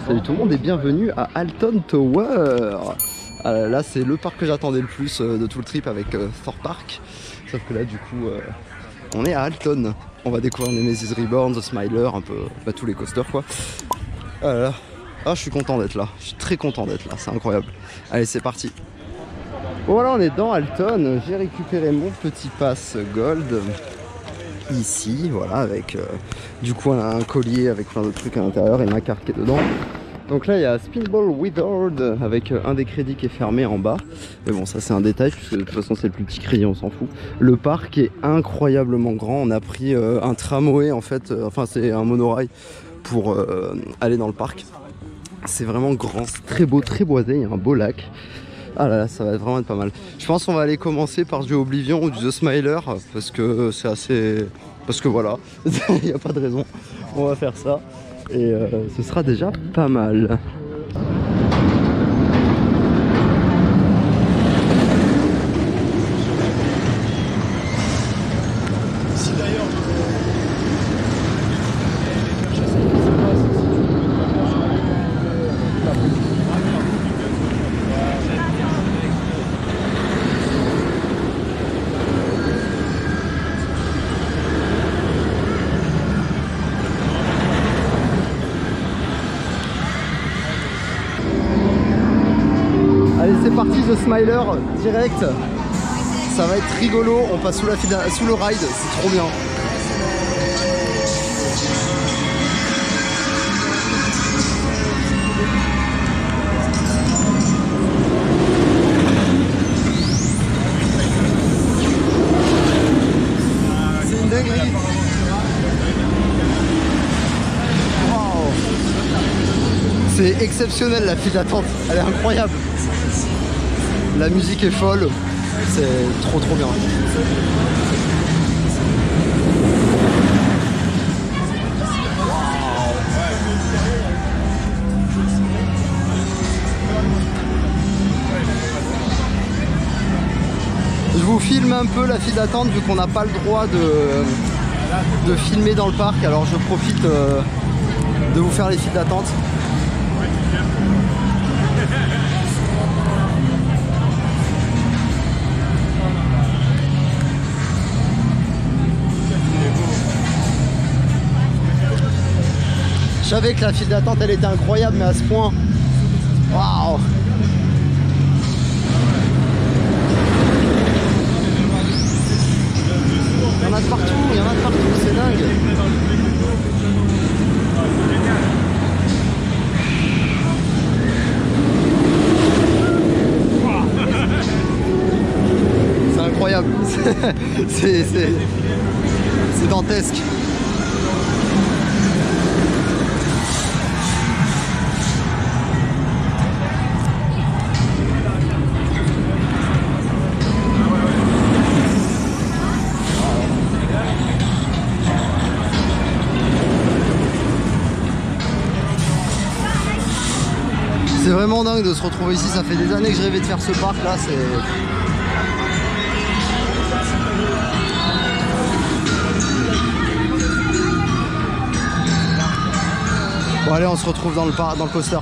Salut tout le monde et bienvenue à Alton Tower. Là c'est le parc que j'attendais le plus de tout le trip avec Thor Park. Sauf que là du coup on est à Alton. On va découvrir Nemesis Reborn, The Smiler, un peu tous les coasters quoi. Ah je suis content d'être là, je suis très content d'être là, c'est incroyable. Allez c'est parti. Voilà on est dans Alton, j'ai récupéré mon petit pass Gold. Ici, voilà, avec du coup un collier avec plein de trucs à l'intérieur et ma carte qui est dedans. Donc là il y a Spinball Wizard avec un des crédits qui est fermé en bas. Mais bon ça c'est un détail puisque de toute façon c'est le plus petit crédit, on s'en fout. Le parc est incroyablement grand, on a pris un tramway en fait, enfin c'est un monorail pour aller dans le parc. C'est vraiment grand, c'est très beau, très boisé, il y a un beau lac. Ah là là, ça va vraiment être pas mal. Je pense qu'on va aller commencer par du Oblivion ou du The Smiler parce que c'est assez... Parce que voilà, il n'y a pas de raison. On va faire ça et ce sera déjà pas mal. Allez c'est parti The Smiler direct. Ça va être rigolo, on passe sous le ride, c'est trop bien. C'est une dinguerie. Wow. C'est exceptionnel la file d'attente, elle est incroyable. La musique est folle, c'est trop bien. Je vous filme un peu la file d'attente vu qu'on n'a pas le droit de filmer dans le parc, alors je profite de vous faire les files d'attente. Je savais que la file d'attente elle était incroyable mais à ce point. Waouh. Il y en a de partout, c'est dingue. C'est incroyable. C'est dantesque. C'est vraiment dingue de se retrouver ici, ça fait des années que je rêvais de faire ce parc là, c'est... Bon allez on se retrouve dans le coaster.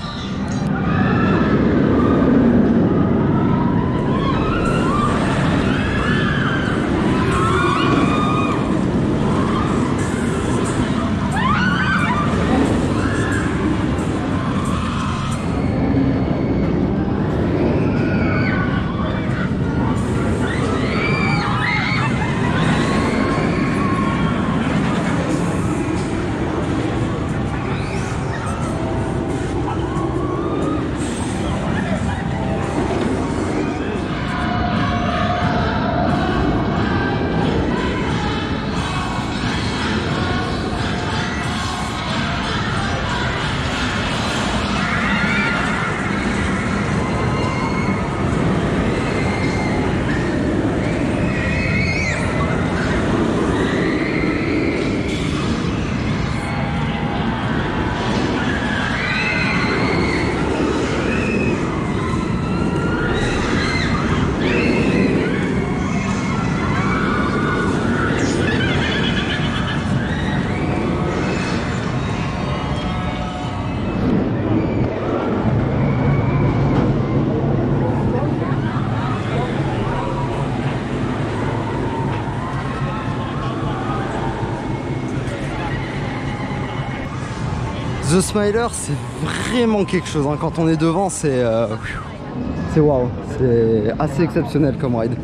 The Smiler, c'est vraiment quelque chose, hein. Quand on est devant, c'est waouh, c'est assez exceptionnel comme ride.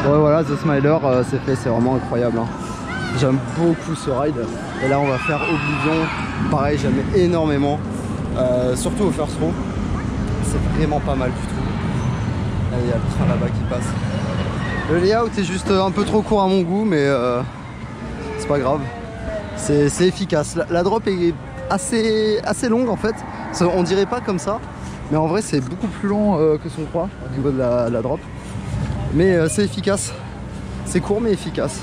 Ouais, voilà, The Smiler, c'est fait, c'est vraiment incroyable, hein. J'aime beaucoup ce ride. Et là, on va faire Oblivion. Pareil, j'aime énormément. Surtout au first row. C'est vraiment pas mal du tout. Là, il y a le train là-bas qui passe. Le layout est juste un peu trop court à mon goût, mais c'est pas grave. C'est efficace. La drop est assez longue en fait. On dirait pas comme ça, mais en vrai, c'est beaucoup plus long que ce qu'on croit au niveau de la drop. Mais c'est efficace. C'est court mais efficace.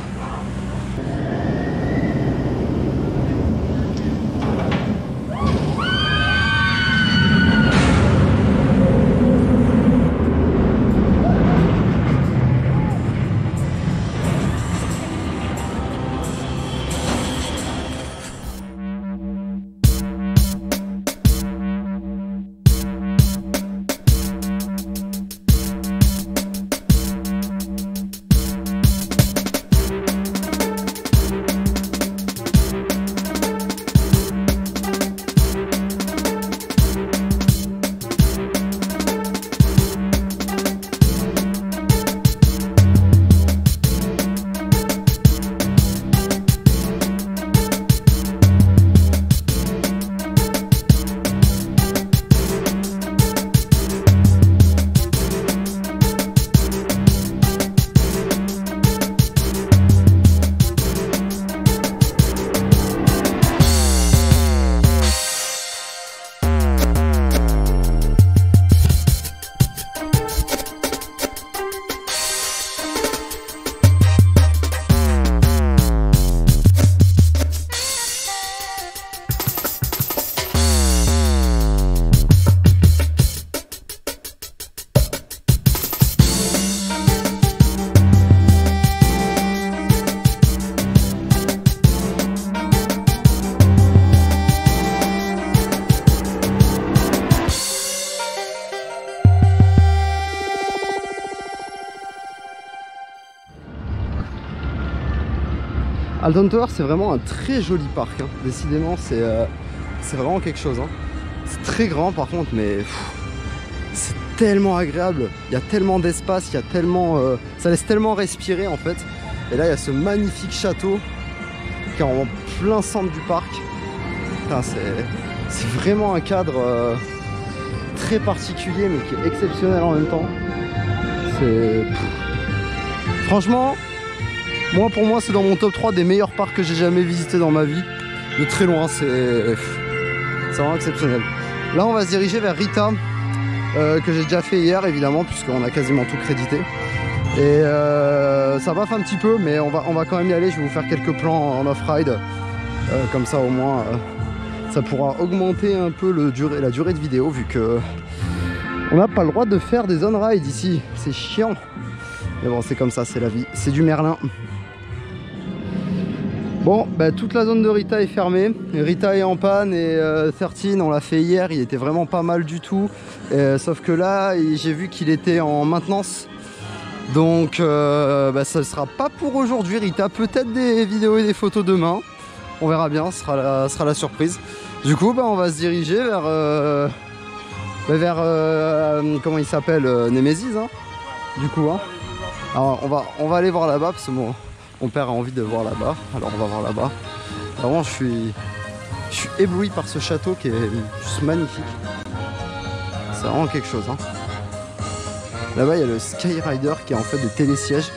Alton Tower, c'est vraiment un très joli parc, hein. Décidément, c'est vraiment quelque chose, hein. C'est très grand par contre, mais c'est tellement agréable. Il y a tellement d'espace, il y a tellement, ça laisse tellement respirer en fait. Et là, il y a ce magnifique château qui est en plein centre du parc. C'est vraiment un cadre très particulier, mais qui est exceptionnel en même temps. Franchement, pour moi, c'est dans mon top 3 des meilleurs parcs que j'ai jamais visités dans ma vie. De très loin, c'est vraiment exceptionnel. Là, on va se diriger vers Rita, que j'ai déjà fait hier, évidemment, puisqu'on a quasiment tout crédité. Et ça baffe un petit peu, mais on va quand même y aller. Je vais vous faire quelques plans en off-ride. Comme ça, au moins, ça pourra augmenter un peu la durée de vidéo, vu que on n'a pas le droit de faire des on-ride ici. C'est chiant. Mais bon, c'est comme ça, c'est la vie. C'est du Merlin. Bon, bah, toute la zone de Rita est fermée. Rita est en panne et 13, on l'a fait hier, il était vraiment pas mal du tout. Sauf que là, j'ai vu qu'il était en maintenance. Donc, ça ne sera pas pour aujourd'hui Rita. Peut-être des vidéos et des photos demain. On verra bien, ce sera la surprise. Du coup, on va se diriger vers comment il s'appelle, Nemesis, hein, du coup, hein. Alors, on va aller voir là-bas parce que mon père a envie de voir là-bas. Alors on va voir là-bas. Vraiment, je suis ébloui par ce château qui est juste magnifique. C'est vraiment quelque chose, hein. Là-bas, il y a le Skyrider qui est en fait des télésièges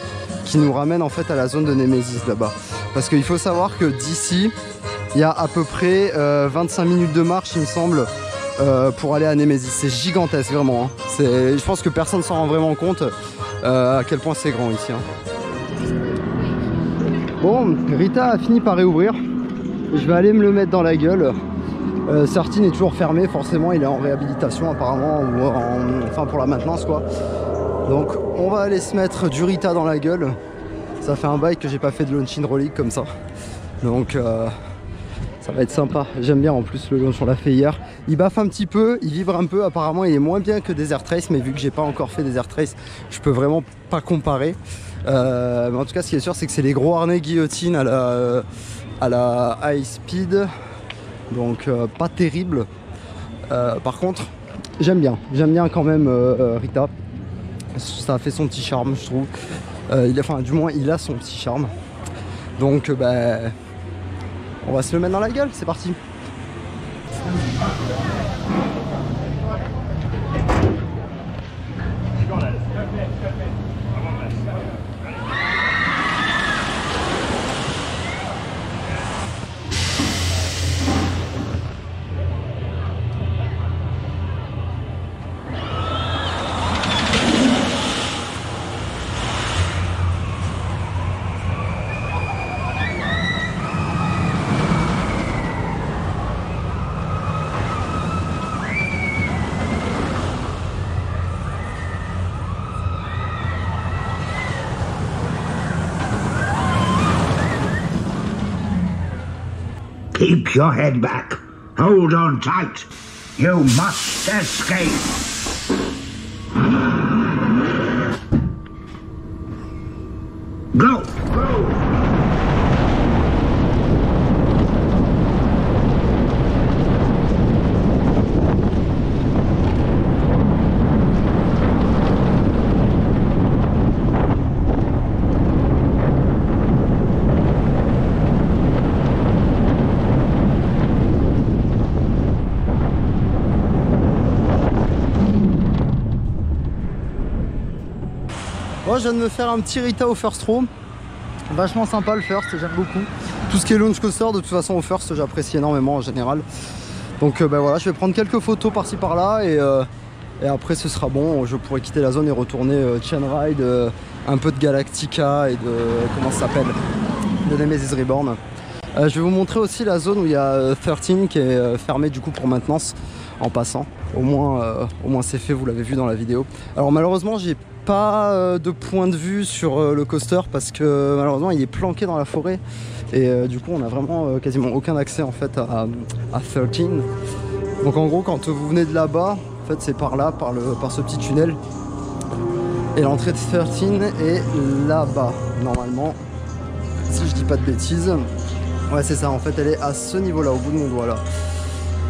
qui nous ramène en fait à la zone de Nemesis là-bas. Parce qu'il faut savoir que d'ici, il y a à peu près 25 minutes de marche, il me semble, pour aller à Nemesis. C'est gigantesque, vraiment, hein. Je pense que personne ne s'en rend vraiment compte à quel point c'est grand ici, hein. Bon, Rita a fini par réouvrir. Je vais aller me le mettre dans la gueule. 13 est toujours fermé, forcément, il est en réhabilitation apparemment, ou enfin pour la maintenance quoi. Donc on va aller se mettre du Rita dans la gueule. Ça fait un bail que j'ai pas fait de launching rolling comme ça. Donc ça va être sympa. J'aime bien en plus le launch, on l'a fait hier. Il baffe un petit peu, il vibre un peu. Apparemment il est moins bien que Desert Race, mais vu que j'ai pas encore fait Desert Race, je peux vraiment pas comparer. Mais en tout cas ce qui est sûr, c'est que c'est les gros harnais guillotine à la high speed. Donc pas terrible. Par contre j'aime bien quand même Rita. Ça a fait son petit charme, je trouve. Du moins il a son petit charme. Donc on va se le mettre dans la gueule, c'est parti. Keep your head back. Hold on tight. You must escape. Go! Moi je viens de me faire un petit Rita au first row. Vachement sympa le first, j'aime beaucoup. Tout ce qui est launch coaster, de toute façon au first j'apprécie énormément en général. Donc voilà, je vais prendre quelques photos par-ci par-là et après ce sera bon. Je pourrai quitter la zone et retourner Chain Ride, un peu de Galactica et de... comment ça s'appelle, de Nemesis Reborn. Je vais vous montrer aussi la zone où il y a 13 qui est fermée du coup pour maintenance en passant. Au moins c'est fait, vous l'avez vu dans la vidéo. Alors malheureusement j'ai pas de point de vue sur le coaster parce que malheureusement il est planqué dans la forêt et du coup on a vraiment quasiment aucun accès en fait à 13. Donc en gros quand vous venez de là-bas, en fait c'est par là, par ce petit tunnel, et l'entrée de 13 est là-bas normalement. si je dis pas de bêtises. Ouais c'est ça, en fait elle est à ce niveau là, au bout de mon doigt là.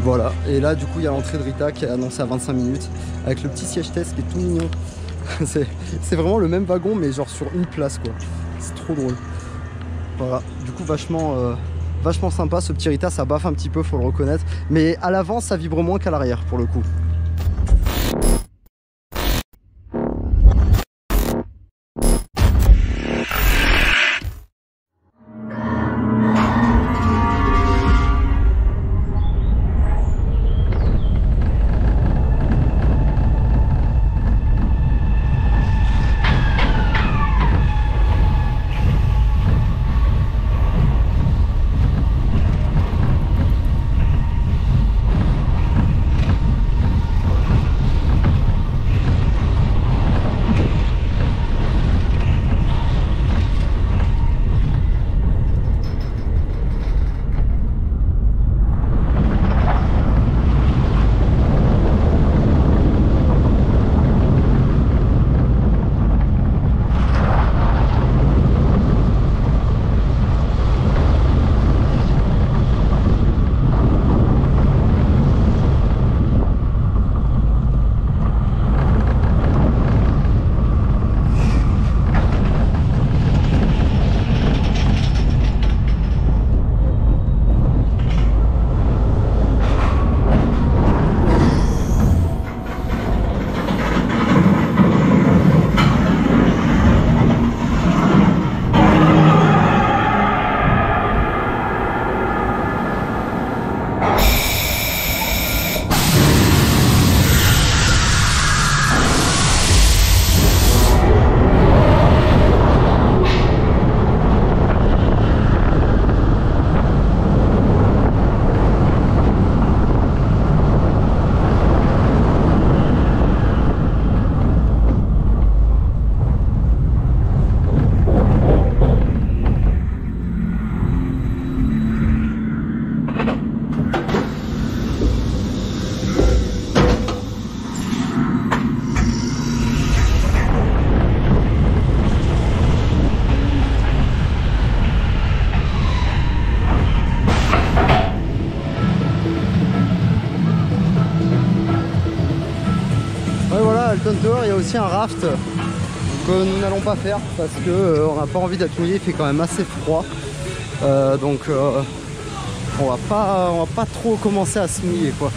Voilà, et là du coup il y a l'entrée de Rita qui est annoncée à 25 minutes avec le petit siège test qui est tout mignon. C'est vraiment le même wagon mais genre sur une place quoi. C'est trop drôle. Voilà, du coup vachement sympa ce petit Rita, ça baffe un petit peu, faut le reconnaître. Mais à l'avant ça vibre moins qu'à l'arrière pour le coup. Alton Tower, il y a aussi un raft que nous n'allons pas faire parce que on n'a pas envie d'être mouillé, il fait quand même assez froid. Donc on va pas trop commencer à se mouiller quoi.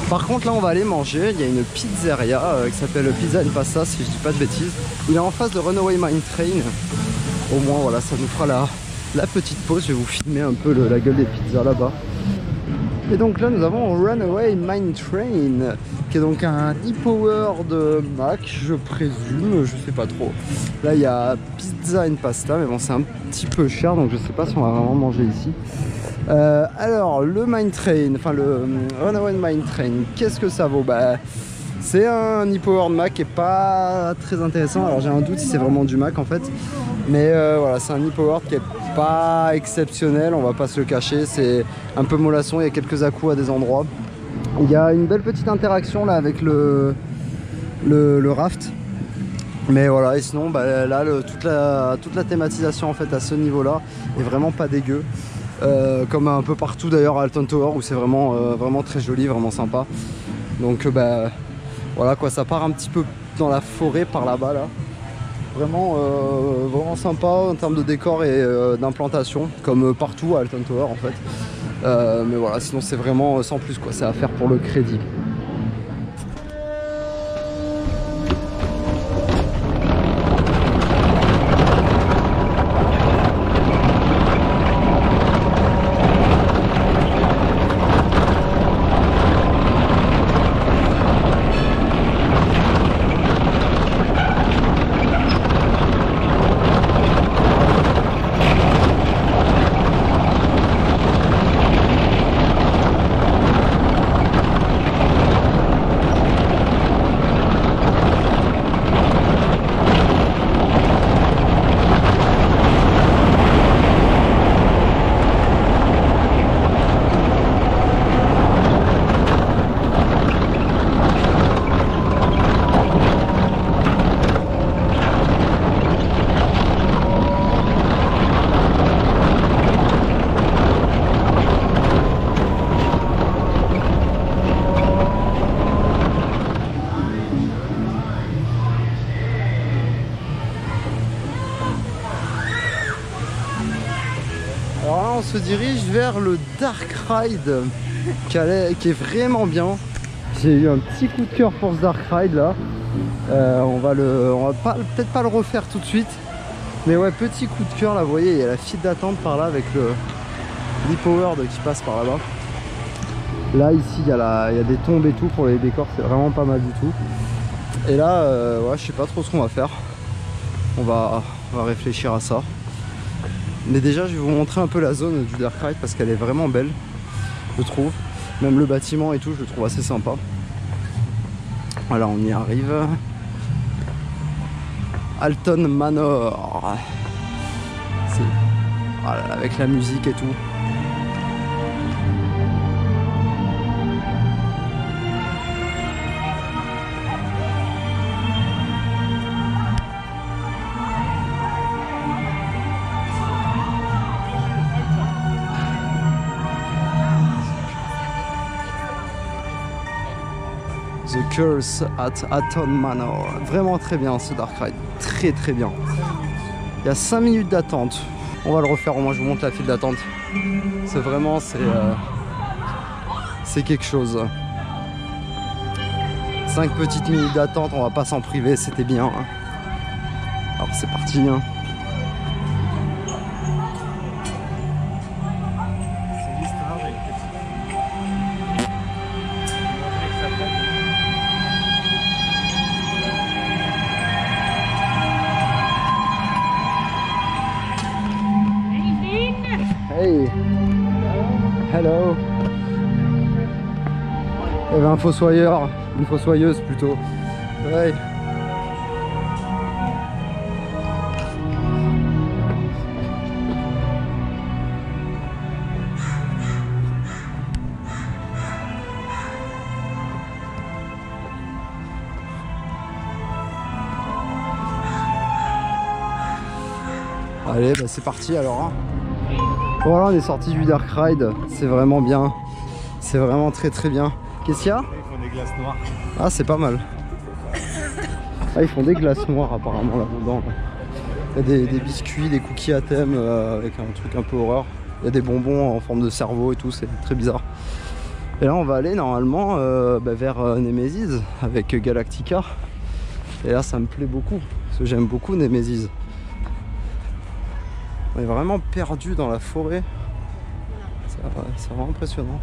Par contre là on va aller manger, il y a une pizzeria qui s'appelle Pizza and Pasta si je dis pas de bêtises. Il est en face de Runaway Mine Train. Au moins voilà, ça nous fera la petite pause, je vais vous filmer un peu la gueule des pizzas là-bas. Et donc là nous avons Runaway Mine Train qui est donc un e-powered Mac, je présume, je sais pas trop. Là il y a Pizza and Pasta, mais bon c'est un petit peu cher donc je sais pas si on va vraiment manger ici. Alors le Mine Train, enfin le Runaway Mine Train, qu'est-ce que ça vaut? Bah c'est un e-powered Mac qui est pas très intéressant, alors j'ai un doute si c'est vraiment du Mac en fait. Mais voilà, c'est un e-powered qui est pas exceptionnel, on va pas se le cacher, c'est un peu mollasson, il y a quelques à-coups à des endroits. Il y a une belle petite interaction là avec le raft. Mais voilà, et sinon bah, là toute la thématisation en fait à ce niveau là est vraiment pas dégueu. Comme un peu partout d'ailleurs à Alton Tower où c'est vraiment, vraiment très joli, vraiment sympa. Donc bah voilà quoi, ça part un petit peu dans la forêt par là-bas là. Vraiment, vraiment sympa en termes de décor et d'implantation, comme partout à Alton Tower en fait. Mais voilà, sinon c'est vraiment sans plus quoi, c'est à faire pour le crédit. se dirige vers le Dark Ride qui est vraiment bien. J'ai eu un petit coup de cœur pour ce Dark Ride là. On va peut-être pas le refaire tout de suite. Mais ouais, petit coup de cœur là, vous voyez, il y a la file d'attente par là avec le l'e-powered qui passe par là-bas. Là ici il y a des tombes et tout pour les décors, c'est vraiment pas mal du tout. Et là ouais, je sais pas trop ce qu'on va faire. On va réfléchir à ça. Mais déjà je vais vous montrer un peu la zone du Dark Ride parce qu'elle est vraiment belle, je trouve. Même le bâtiment et tout, je le trouve assez sympa. Voilà, on y arrive. Alton Manor. Voilà, avec la musique et tout. The Curse at Alton Manor. Vraiment très bien ce Dark Ride. Très très bien. Il y a 5 minutes d'attente. On va le refaire, au moins je vous montre la file d'attente. C'est vraiment, c'est quelque chose. 5 petites minutes d'attente, on va pas s'en priver, c'était bien. Alors c'est parti. Hey, hello. Il y avait un fossoyeur, une fossoyeuse plutôt. Ouais. Allez, bah c'est parti alors. Hein. Voilà, on est sorti du Dark Ride, c'est vraiment bien, c'est vraiment très très bien. Qu'est-ce qu'il y a? Ils font des glaces noires. Ah, c'est pas mal. Ah, ils font des glaces noires apparemment là-dedans. Il y a des biscuits, des cookies à thème avec un truc un peu horreur. Il y a des bonbons en forme de cerveau et tout, c'est très bizarre. Et là on va aller normalement vers Nemesis avec Galactica. Et là ça me plaît beaucoup, parce que j'aime beaucoup Nemesis. On est vraiment perdu dans la forêt. C'est vraiment impressionnant.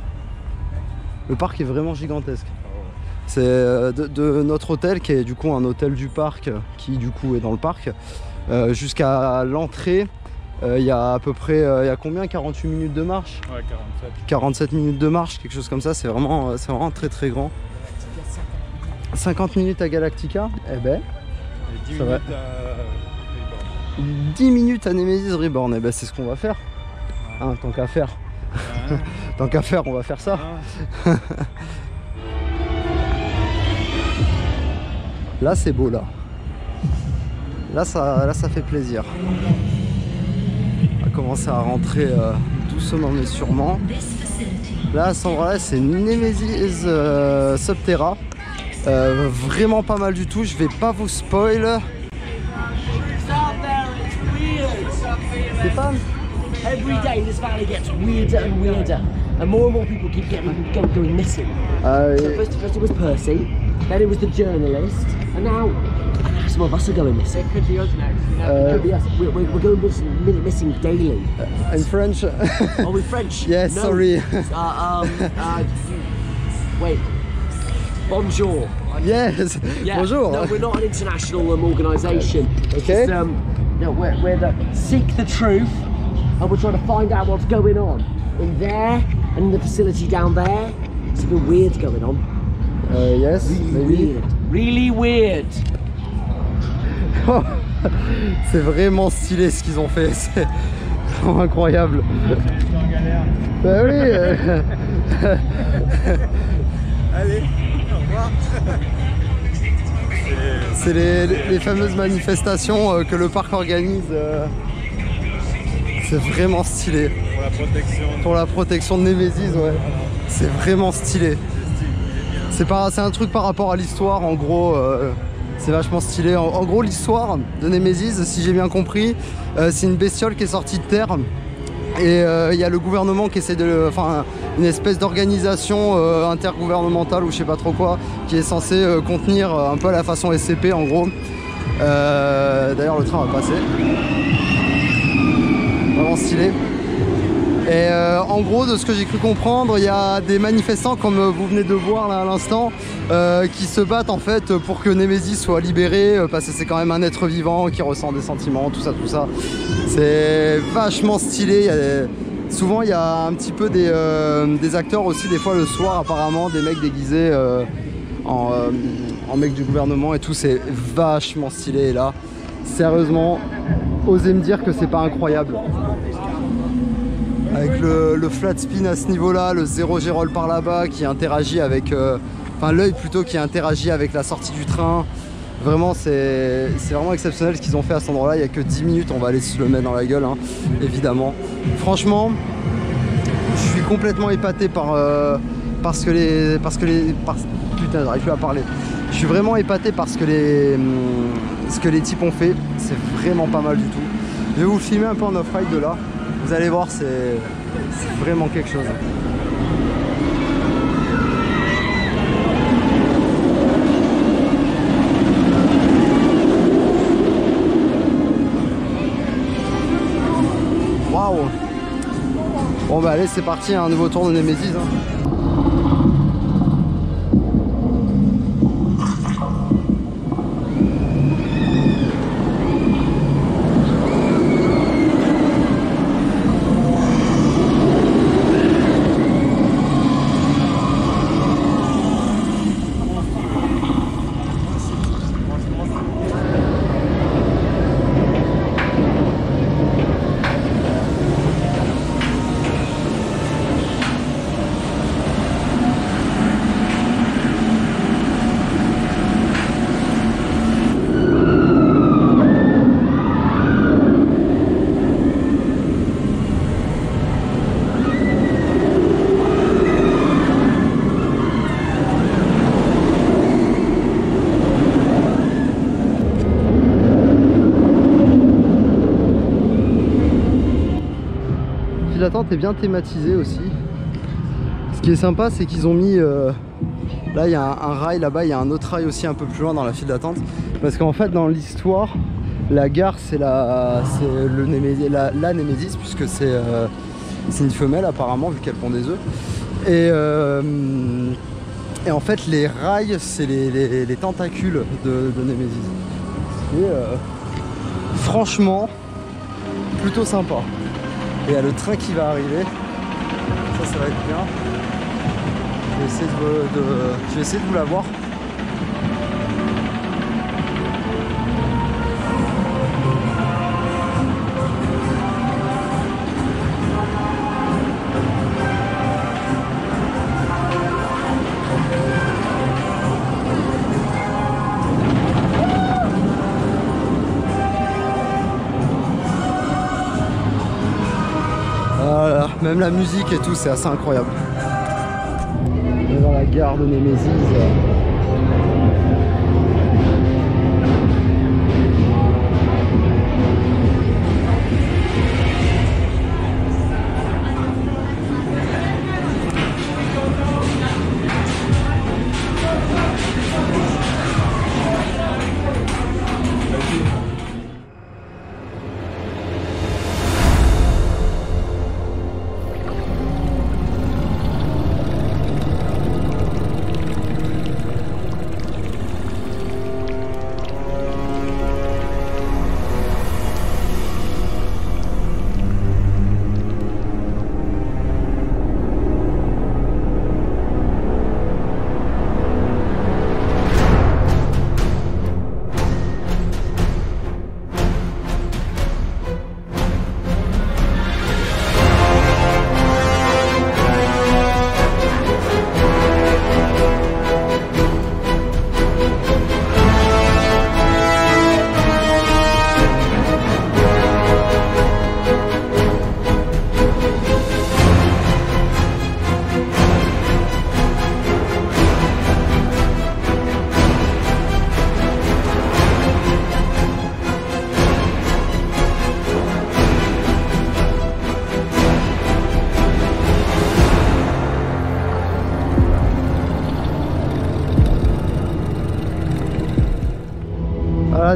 Le parc est vraiment gigantesque. C'est de notre hôtel, qui est du coup un hôtel du parc, qui du coup est dans le parc, jusqu'à l'entrée. Il y a à peu près, il y a combien? 48 minutes de marche? Ouais, 47. 47 minutes de marche, quelque chose comme ça. C'est vraiment très très grand. 50 minutes à Galactica. Eh ben, et 10 ça minutes va. à... 10 minutes à Nemesis Reborn, et ben c'est ce qu'on va faire. Hein, tant qu'à faire. Tant qu'à faire, on va faire ça. Là c'est beau là. Là ça fait plaisir. On va commencer à rentrer doucement mais sûrement. Là à cet endroit-là c'est Nemesis Subterra. Vraiment pas mal du tout, je vais pas vous spoil. C'est pas... Every day this valley gets weirder and weirder, and more people keep going missing. So first it was Percy, then it was the journalist, and now some of us are going missing. It could be us next. It could be us. We're going missing daily. In French? Oh, we're French? Yes, no. Sorry. Wait. Bonjour. Yes. Yeah. Bonjour. No, we're not an international organisation. Okay. Just, no, we're the seek the truth, and we're trying to find out what's going on in there and in the facility down there. Something weird's going on. Yes, maybe. Weird. Really weird. C'est vraiment stylé ce qu'ils ont fait, c'est vraiment incroyable. En galère. Bah oui. Allez, au revoir. C'est les fameuses manifestations que le parc organise. C'est vraiment stylé. Pour la protection. Pour la protection de Nemesis, ouais. C'est vraiment stylé. C'est un truc par rapport à l'histoire, en gros. C'est vachement stylé. En gros, l'histoire de Nemesis, si j'ai bien compris, c'est une bestiole qui est sortie de terre Et il y a le gouvernement qui essaie de... Enfin, une espèce d'organisation intergouvernementale ou je sais pas trop quoi, qui est censée contenir un peu à la façon SCP en gros. D'ailleurs le train va passer. Vraiment stylé. Et en gros, de ce que j'ai cru comprendre, il y a des manifestants, comme vous venez de voir là à l'instant, qui se battent en fait pour que Nemesis soit libéré, parce que c'est quand même un être vivant qui ressent des sentiments, tout ça, tout ça. C'est vachement stylé. Souvent, il y a un petit peu des acteurs aussi, des fois le soir, apparemment, des mecs déguisés en mecs du gouvernement et tout. C'est vachement stylé. Et là, sérieusement, osez me dire que c'est pas incroyable. Avec le flat spin à ce niveau-là, le 0 G-roll par là-bas qui interagit avec... Enfin, l'œil plutôt qui interagit avec la sortie du train. Vraiment, c'est vraiment exceptionnel ce qu'ils ont fait à cet endroit-là. Il n'y a que 10 minutes, on va aller se le mettre dans la gueule, hein, évidemment. Franchement, je suis complètement épaté parce que les... Putain, j'arrive plus à parler. Je suis vraiment épaté par ce que les types ont fait. C'est vraiment pas mal du tout. Je vais vous filmer un peu en off-ride de là. Vous allez voir, c'est vraiment quelque chose. Waouh! Bon bah allez, c'est parti, un nouveau tour de Nemesis. Hein. L'attente est bien thématisée aussi. Ce qui est sympa, c'est qu'ils ont mis là il y a un rail là-bas, il y a un autre rail aussi un peu plus loin dans la file d'attente, parce qu'en fait dans l'histoire la gare c'est la Nemesis, puisque c'est une femelle apparemment vu qu'elle pond des œufs, et en fait les rails c'est les tentacules de Nemesis. Et franchement plutôt sympa. Et il y a le train qui va arriver, ça va être bien. Je vais essayer de vous la voir. Voilà, même la musique et tout, c'est assez incroyable. On est dans la gare de Nemesis.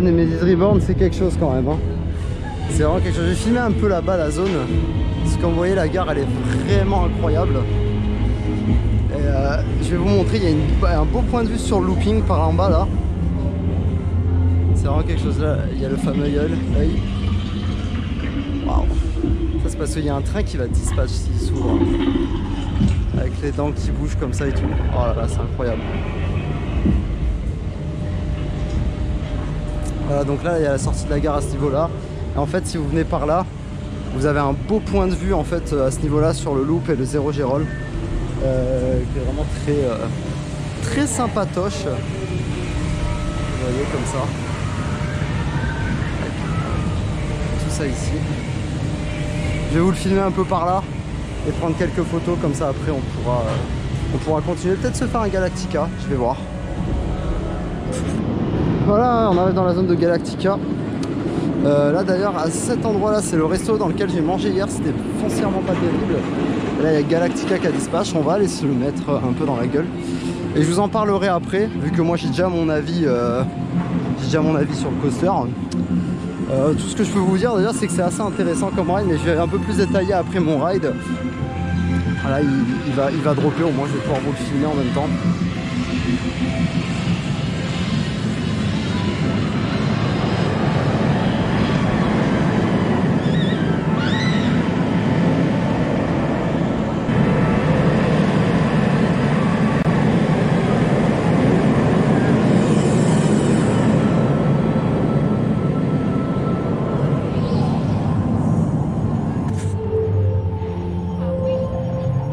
Ah, Nemesis Reborn, c'est quelque chose quand même. Hein. C'est vraiment quelque chose. J'ai filmé un peu là-bas la zone. Parce que comme vous voyez, la gare, elle est vraiment incroyable. Et je vais vous montrer, il y a un beau point de vue sur le looping par en bas là. C'est vraiment quelque chose là. Il y a le fameux œil. Waouh. Ça c'est parce qu'il y a un train qui va dispatch s'il s'ouvre. Avec les dents qui bougent comme ça et tout. Oh là là, c'est incroyable. Voilà, donc là il y a la sortie de la gare à ce niveau là. Et en fait, si vous venez par là, vous avez un beau point de vue en fait à ce niveau là sur le loop et le 0 Gérol. Qui est vraiment très sympatoche. Vous voyez comme ça. Tout ça ici. Je vais vous le filmer un peu par là et prendre quelques photos comme ça après on pourra continuer. Peut-être se faire un Galactica, je vais voir. Voilà, on arrive dans la zone de Galactica. Là d'ailleurs à cet endroit là c'est le resto dans lequel j'ai mangé hier, c'était foncièrement pas terrible. Et là il y a Galactica qui a dispatch, on va aller se le mettre un peu dans la gueule. Et je vous en parlerai après, vu que moi j'ai déjà mon avis sur le coaster. Tout ce que je peux vous dire d'ailleurs c'est que c'est assez intéressant comme ride, mais je vais un peu plus détailler après mon ride. Voilà, il va dropper, au moins je vais pouvoir vous le filmer en même temps.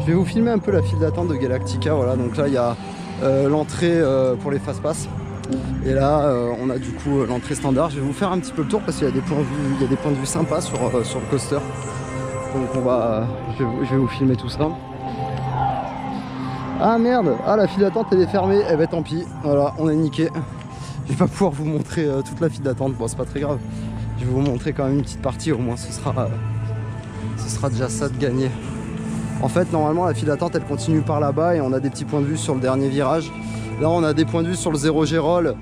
Je vais vous filmer un peu la file d'attente de Galactica. Voilà, donc là il y a l'entrée pour les fast pass et là on a du coup l'entrée standard. Je vais vous faire un petit peu le tour parce qu'il y a des points de vue sympas sur le coaster. Donc je vais vous filmer tout ça. Ah merde, ah la file d'attente elle est fermée. Eh ben tant pis, voilà, on est niqué. Je vais pas pouvoir vous montrer toute la file d'attente. Bon, c'est pas très grave, je vais vous montrer quand même une petite partie, au moins ce sera déjà ça de gagner. En fait, normalement, la file d'attente, elle continue par là-bas et on a des petits points de vue sur le dernier virage. Là, on a des points de vue sur le 0 Gérol,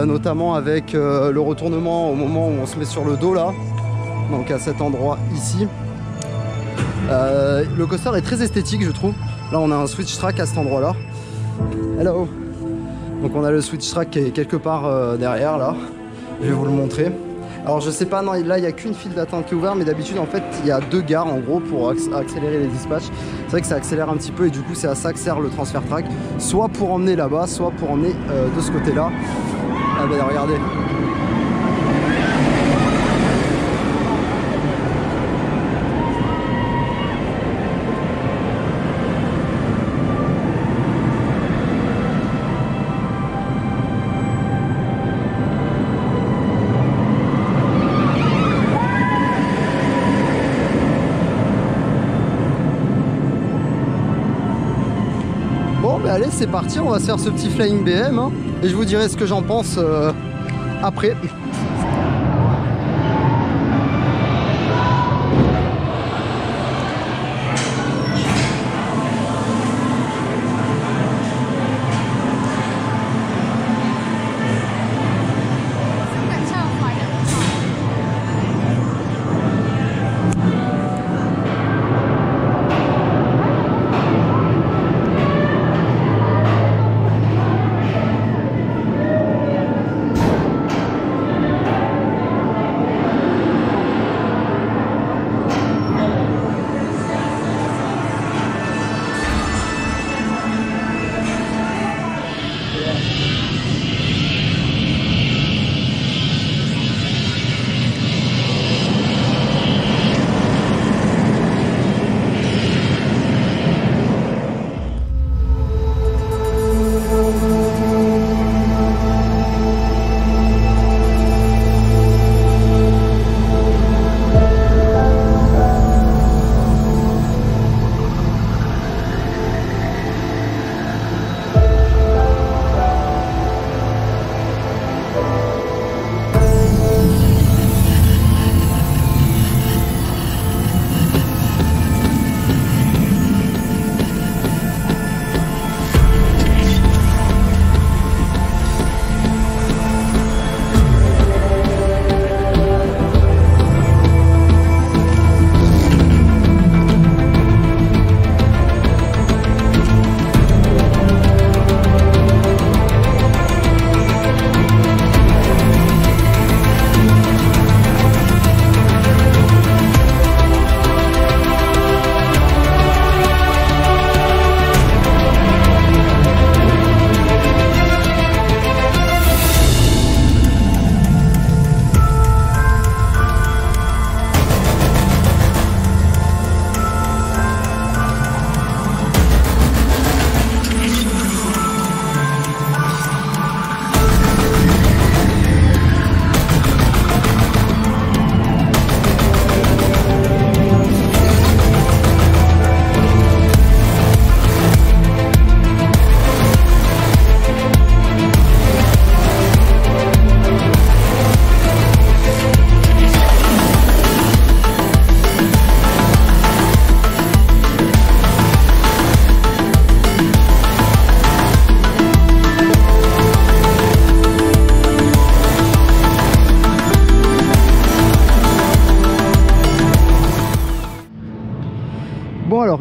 notamment avec le retournement au moment où on se met sur le dos, là. Donc, à cet endroit ici. Le coaster est très esthétique, je trouve. Là, on a un switch track à cet endroit-là. Hello. Donc, on a le switch track qui est quelque part derrière, là. Je vais vous le montrer. Alors je sais pas, non, là il n'y a qu'une file d'attente qui est ouverte, mais d'habitude en fait il y a 2 gares en gros pour accélérer les dispatchs. C'est vrai que ça accélère un petit peu et du coup c'est à ça que sert le transfert track, soit pour emmener là-bas, soit pour emmener de ce côté-là. Ah ben regardez. Bon bah allez, c'est parti, on va se faire ce petit flying BM hein, et je vous dirai ce que j'en pense après.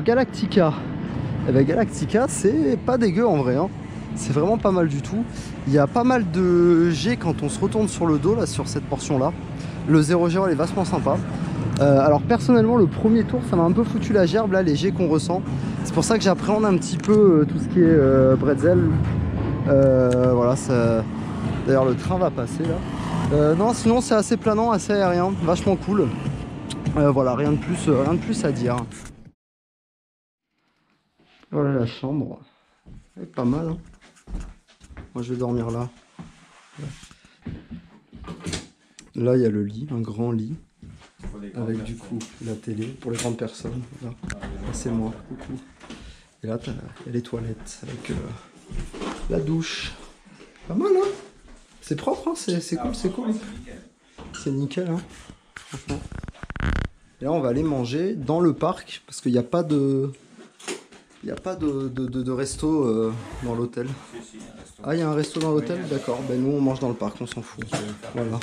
Galactica. Et ben Galactica, c'est pas dégueu en vrai, hein. C'est vraiment pas mal du tout. Il y a pas mal de G quand on se retourne sur le dos, là, sur cette portion-là. Le 0G, elle est vachement sympa. Alors personnellement, le premier tour, ça m'a un peu foutu la gerbe, là, les G qu'on ressent. C'est pour ça que j'appréhende un petit peu tout ce qui est bretzel. Voilà, ça... D'ailleurs, le train va passer, là. Non, sinon, c'est assez planant, assez aérien, vachement cool. Voilà, rien de plus à dire. Voilà la chambre. Elle est pas mal, hein. Moi je vais dormir là. Là il y a le lit, un grand lit. Avec du coup la télé pour les grandes personnes. Là, c'est moi, coucou. Et là il y a les toilettes avec la douche. Pas mal, hein. C'est propre, hein. C'est cool, c'est cool. C'est nickel, hein. Franchement. Et là on va aller manger dans le parc parce qu'il n'y a pas de... Il n'y a pas de resto dans l'hôtel. Ah, il y a un resto dans l'hôtel? D'accord. Ben nous, on mange dans le parc, on s'en fout. Voilà.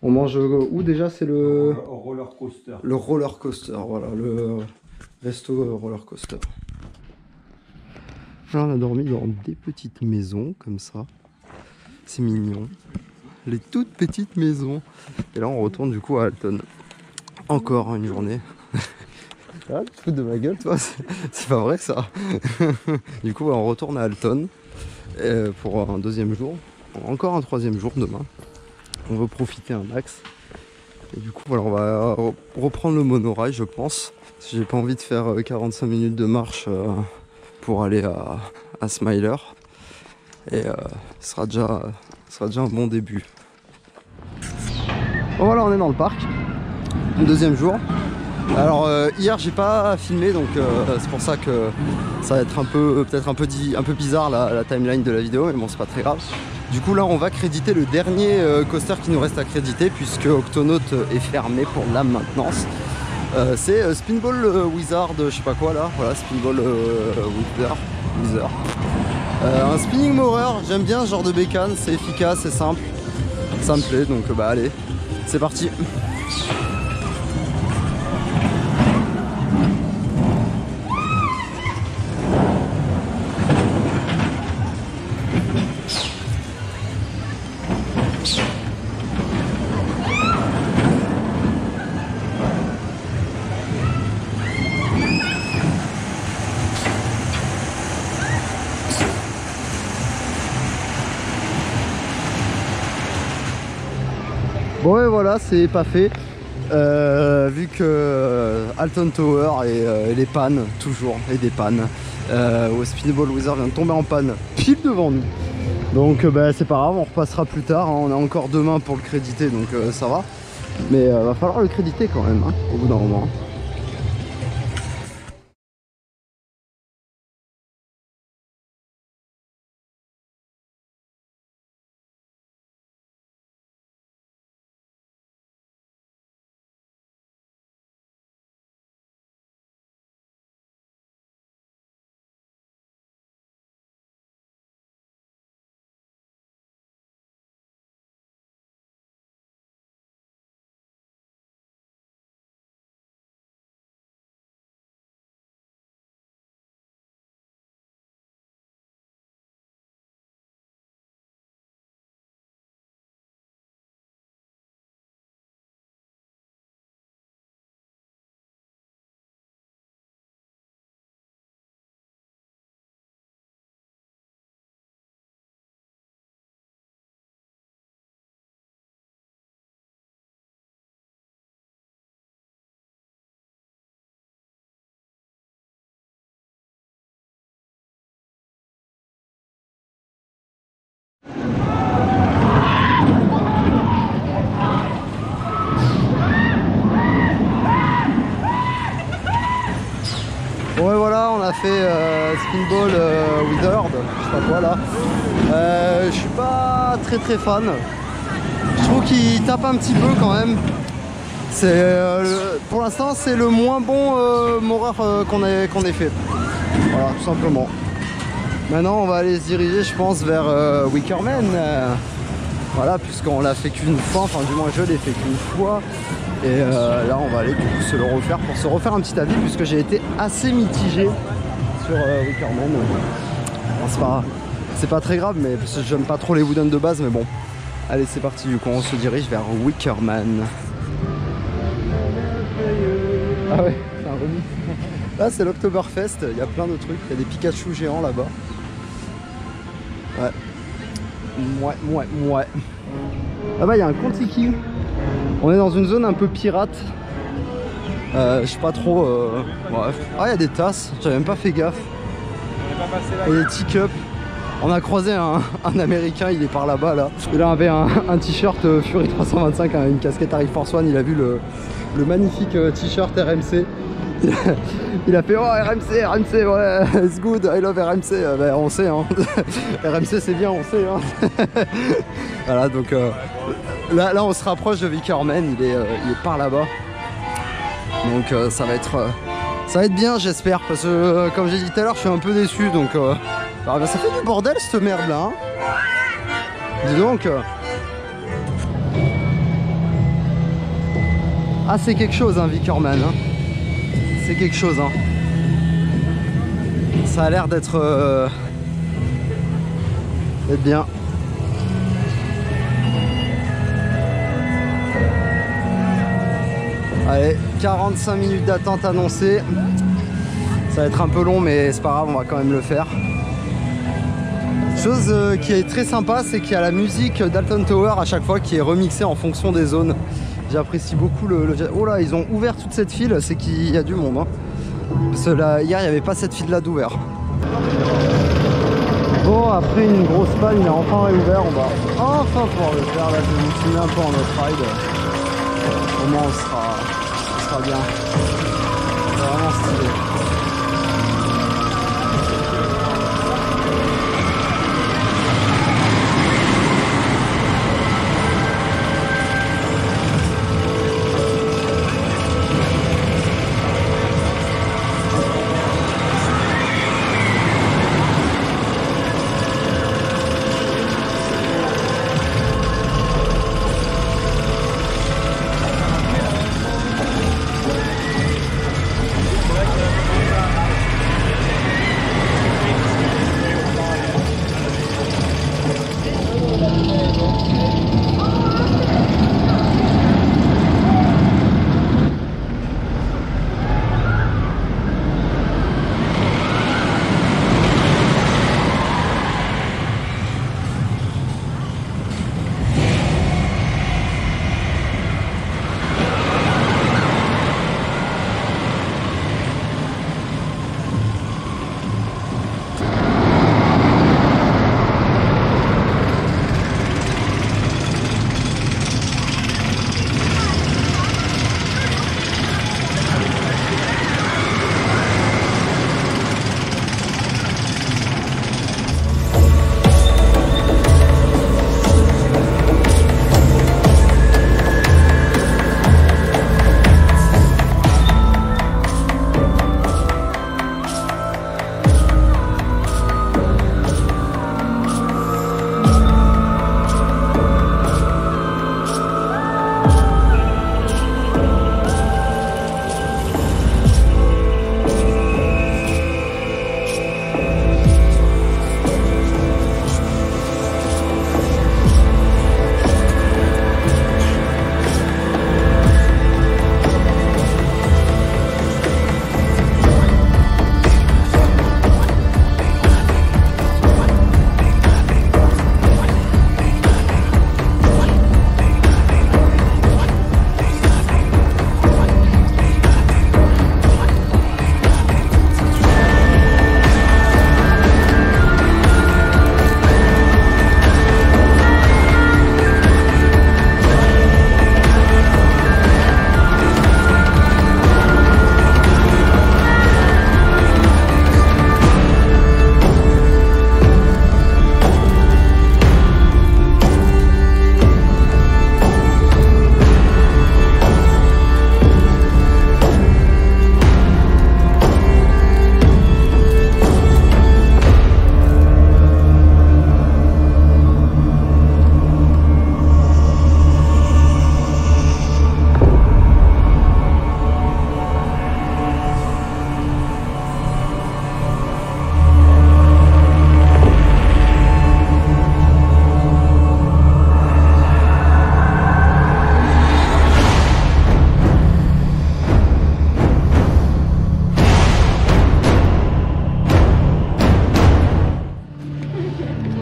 On mange où déjà? C'est le... roller coaster. Le roller coaster, voilà. Le resto roller coaster. Là, on a dormi dans des petites maisons, comme ça. C'est mignon. Les toutes petites maisons. Et là, on retourne du coup à Alton. Encore une journée. Ah, tu te fous de ma gueule, toi, c'est pas vrai ça. Du coup, on retourne à Alton pour un deuxième jour. Encore un troisième jour demain. On veut profiter un max. Et du coup, voilà, on va reprendre le monorail, je pense. J'ai pas envie de faire 45 minutes de marche pour aller à Smiler. Et ce sera déjà un bon début. Bon, voilà, on est dans le parc. Deuxième jour. Alors hier j'ai pas filmé, donc c'est pour ça que ça va être peut-être un peu bizarre la timeline de la vidéo, mais bon, c'est pas très grave. Du coup là on va créditer le dernier coaster qui nous reste à créditer puisque Octonaut est fermé pour la maintenance. C'est Spinball Wizard, je sais pas quoi là, voilà, Spinball Wizard. Un spinning mower, j'aime bien ce genre de bécane, c'est efficace, c'est simple, ça me plaît, donc bah allez, c'est parti. Bon et voilà, c'est pas fait, vu que Alton Tower et les pannes, toujours, et des pannes, où Spinball Wizard vient de tomber en panne pile devant nous. Donc bah, c'est pas grave, on repassera plus tard, hein. On a encore demain pour le créditer, donc ça va. Mais va falloir le créditer quand même, hein, au bout d'un moment. Bon et voilà, on a fait Spinball Wizard, je sais pas quoi là. Je suis pas très fan. Je trouve qu'il tape un petit peu quand même. Pour l'instant c'est le moins bon Maurer qu'on ait fait. Voilà, tout simplement. Maintenant on va aller se diriger, je pense, vers Wickerman. Voilà, puisqu'on l'a fait qu'une fois, enfin du moins je l'ai fait qu'une fois. Et là on va aller du coup se le refaire pour se refaire un petit avis puisque j'ai été assez mitigé sur Wickerman. Bon, c'est pas très grave mais parce que j'aime pas trop les wooden de base mais bon. Allez c'est parti du coup on se dirige vers Wickerman. Ah ouais c'est un remix. Là c'est l'Oktoberfest, il y a plein de trucs, il y a des Pikachu géants là-bas. Ouais. Là-bas il y a un Kontiki. On est dans une zone un peu pirate. Je sais pas trop. Bref. Ah, il y a des tasses, j'avais même pas fait gaffe. Et des teacups. On a croisé un américain, il est par là-bas là. Il avait un t-shirt Fury 325, une casquette Air Force One. Il a vu le magnifique t-shirt RMC. Il a fait oh RMC ouais it's good I love RMC. Ben, on sait hein. RMC c'est bien on sait hein. Voilà donc là on se rapproche de Wickerman, il est par là-bas. Donc ça va être bien j'espère parce que comme j'ai dit tout à l'heure je suis un peu déçu donc ben, ça fait du bordel cette merde là hein. Dis donc ah c'est quelque chose hein Wickerman hein. C'est quelque chose hein. Ça a l'air d'être bien. Allez 45 minutes d'attente annoncée. Ça va être un peu long mais c'est pas grave on va quand même le faire. Chose qui est très sympa c'est qu'il y a la musique d'Alton Tower à chaque fois qui est remixée en fonction des zones. J'apprécie beaucoup le... Oh là, ils ont ouvert toute cette file, c'est qu'il y a du monde. Hein. Parce que là, hier, il n'y avait pas cette file-là d'ouvert. Bon, après une grosse panne, il a enfin réouvert. On va enfin pouvoir le faire. Là, je vais me filmer un peu en off-ride. Au moins, on sera bien. C'est vraiment stylé.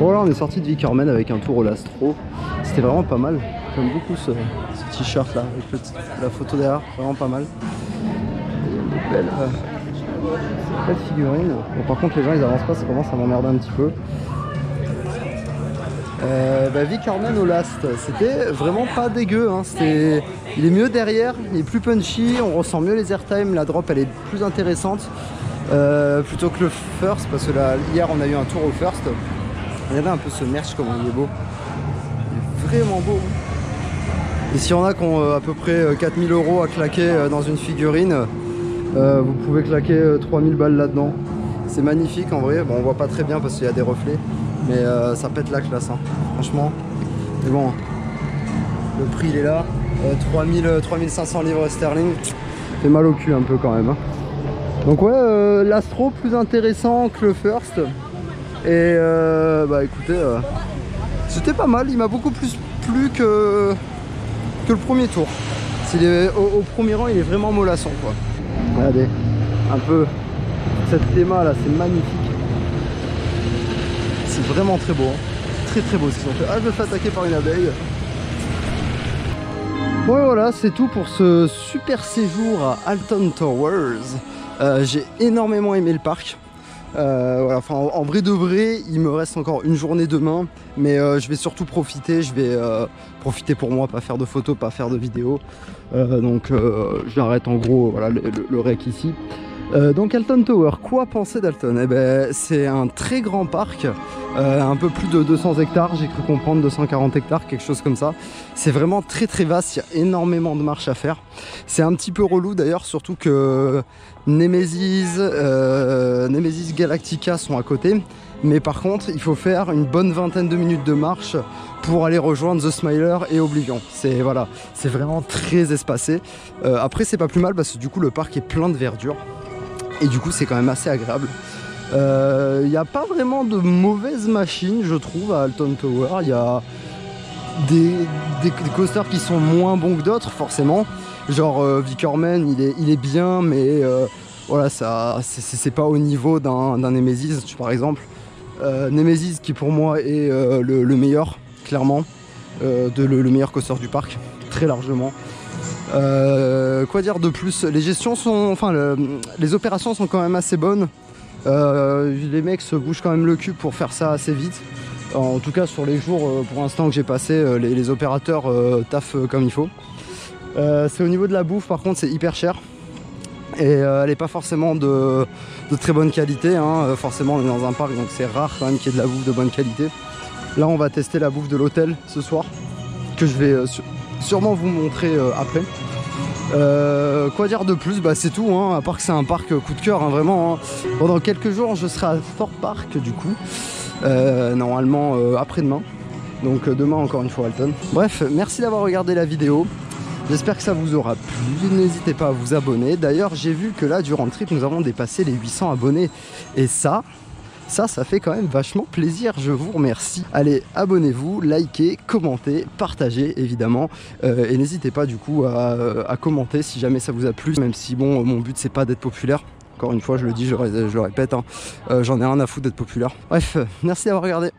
Bon là on est sorti de Vickerman avec un tour au Lastro. C'était vraiment pas mal. J'aime beaucoup ce t-shirt là avec la photo derrière, vraiment pas mal. Belle figurine. Bon, par contre les gens ils avancent pas, ça commence à m'emmerder un petit peu. Vickerman au last, c'était vraiment pas dégueu, hein. Il est mieux derrière, il est plus punchy, on ressent mieux les airtime, la drop elle est plus intéressante plutôt que le first, parce que là, hier on a eu un tour au first. Regardez un peu ce merch, comment il est beau, il est vraiment beau. Et s'il y en a qui ont à peu près 4000 € à claquer dans une figurine, vous pouvez claquer 3000 balles là-dedans. C'est magnifique en vrai, bon on voit pas très bien parce qu'il y a des reflets, mais ça pète la classe, hein. Franchement. Mais bon, le prix il est là, 3500 livres sterling, fait mal au cul un peu quand même, hein. Donc ouais, l'Astro plus intéressant que le first. Et écoutez, c'était pas mal, il m'a beaucoup plus plu que le premier tour. Au premier rang il est vraiment mollasson quoi. Regardez, un peu cette théma là, c'est magnifique. C'est vraiment très beau, hein. Très très beau. Je me fais attaquer par une abeille. Bon et voilà, c'est tout pour ce super séjour à Alton Towers. J'ai énormément aimé le parc. Voilà, enfin, en vrai de vrai, il me reste encore une journée demain, mais je vais surtout profiter. Je vais profiter pour moi, pas faire de photos, pas faire de vidéos. Donc j'arrête en gros voilà, le rec ici. Donc Alton Tower, quoi penser d'Alton? Eh ben, c'est un très grand parc, un peu plus de 200 hectares, j'ai cru comprendre 240 hectares, quelque chose comme ça. C'est vraiment très très vaste, il y a énormément de marches à faire. C'est un petit peu relou d'ailleurs, surtout que Nemesis Galactica sont à côté. Mais par contre, il faut faire une bonne vingtaine de minutes de marche pour aller rejoindre The Smiler et Oblivion. C'est voilà, c'est vraiment très espacé. Après, c'est pas plus mal parce que du coup, le parc est plein de verdure. Et du coup c'est quand même assez agréable. Il n'y a pas vraiment de mauvaises machines je trouve à Alton Tower. Il y a des coasters qui sont moins bons que d'autres forcément. Genre Vickerman il est bien mais voilà, c'est pas au niveau d'un Nemesis par exemple. Nemesis qui pour moi est le meilleur clairement, le meilleur coaster du parc très largement. Quoi dire de plus, les gestions sont, enfin les opérations sont quand même assez bonnes. Les mecs se bougent quand même le cul pour faire ça assez vite. En tout cas sur les jours pour l'instant que j'ai passé, les opérateurs taffent comme il faut. C'est au niveau de la bouffe par contre, c'est hyper cher. Et elle n'est pas forcément de très bonne qualité, hein. Forcément on est dans un parc donc c'est rare quand même qu'il y ait de la bouffe de bonne qualité. Là on va tester la bouffe de l'hôtel ce soir, que je vais sûrement vous montrer après. Quoi dire de plus, bah c'est tout, hein, à part que c'est un parc coup de cœur, hein, vraiment, hein. Pendant quelques jours je serai à Thorpe Park du coup, normalement après-demain. Donc demain encore une fois Alton. Bref, merci d'avoir regardé la vidéo. J'espère que ça vous aura plu. N'hésitez pas à vous abonner. D'ailleurs j'ai vu que là durant le trip nous avons dépassé les 800 abonnés. Et ça fait quand même vachement plaisir, je vous remercie. Allez, abonnez-vous, likez, commentez, partagez évidemment. Et n'hésitez pas du coup à commenter si jamais ça vous a plu. Même si bon, mon but c'est pas d'être populaire. Encore une fois, je le dis, je le répète, hein. J'en ai rien à foutre d'être populaire. Bref, merci d'avoir regardé.